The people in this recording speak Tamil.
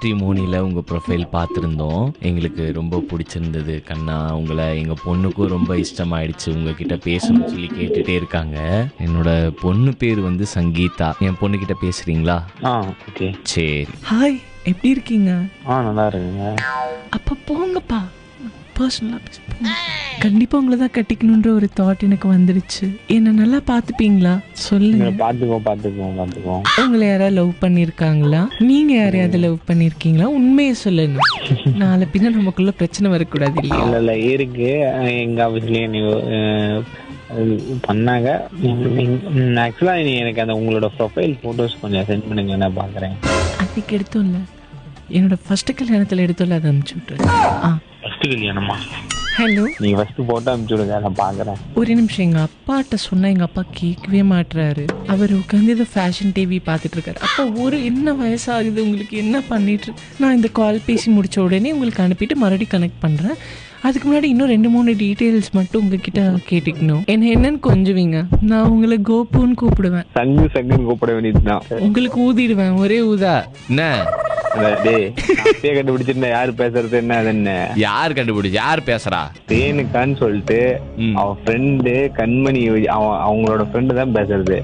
மேட்ரிமோனியில் உங்கள் ப்ரொஃபைல் பார்த்துருந்தோம். எங்களுக்கு ரொம்ப பிடிச்சிருந்தது கண்ணா. உங்களை எங்கள் பொண்ணுக்கும் ரொம்ப இஷ்டமாயிடுச்சு. உங்ககிட்ட பேசணும்னு சொல்லி கேட்டுகிட்டே இருக்காங்க. என்னோட பொண்ணு பேர் வந்து சங்கீதா. என் பொண்ணுக்கிட்ட பேசுகிறீங்களா? ஓகே. சரி. ஹாய், எப்படி இருக்கீங்க? நல்லா இருக்குங்க. அப்போ போங்கப்பா, பர்சனலாக பேச போங்க. கண்டிப்பாக உங்களை தான் கட்டிக்கணுன்ற ஒரு தாட் எனக்கு வந்துடுச்சு. என்னை நல்லா பார்த்துப்பீங்களா சொல்லுங்க. பார்த்துக்குவோம். உங்களை யாராவது லவ் பண்ணியிருக்காங்களா? நீங்கள் யாரையாவது லவ் பண்ணியிருக்கீங்களா? உண்மையை சொல்லுங்க. நாளை பின்ன நமக்குள்ள பிரச்சனை வரக்கூடாது இல்லையா? இல்லை இருக்கு. எங்கள் ஆஃபீஸ்லேயே பண்ணாங்க. ஆக்சுவலாக எனக்கு அந்த உங்களோட ப்ரொஃபைல் ஃபோட்டோஸ் கொஞ்சம் சென்ட் பண்ணுங்க, நான் பார்க்குறேன். அன்னைக்கு எடுத்தோம்ல, என்னோட ஃபர்ஸ்ட் கல்யாணத்தில் எடுத்தோம்ல, அதை அனுப்பிச்சு விட்டுறேன். ஃபர்ஸ்ட் கல்யாணமா? ஹலோ, நீங்கள் ஃபர்ஸ்ட் போட்டோ அனுப்பிச்சு விடுங்க, நான் பார்க்குறேன். ஒரு நிமிஷம். எங்கள் அப்பாட்ட சொன்னால் எங்கள் அப்பா கேட்கவே மாட்டுறாரு. அவர் உட்காந்து ஏதோ ஃபேஷன் டிவி பார்த்துட்டு இருக்காரு. அப்போ என்ன வயசாகுது உங்களுக்கு, என்ன பண்ணிட்டு? நான் இந்த கால் பேசி முடித்த உடனே உங்களுக்கு அனுப்பிட்டு மறுபடியும் கனெக்ட் பண்ணுறேன். அதுக்கு முன்னாடி இன்னும் 2-3 டீட்டெயில்ஸ் மட்டும் உங்ககிட்ட கேட்டுக்கணும். என்னன்னு கொஞ்சுவீங்க, நான் உங்களை கோப்புன்னு கூப்பிடுவேன். சங்குன்னு கூப்பிட வேண்டியதுதான். உங்களுக்கு ஊதிடுவேன், ஒரே ஊதா. என்ன கண்டுபிடிச்சிருந்தா யாரு பேசுறது? என்ன யார் கண்டுபிடிச்சு? யார் பேசுறா? தேனுக்கான்னு சொல்லிட்டு அவன் ஃப்ரெண்டு கண்மணி, அவங்களோட ஃப்ரெண்டு தான் பேசுறது.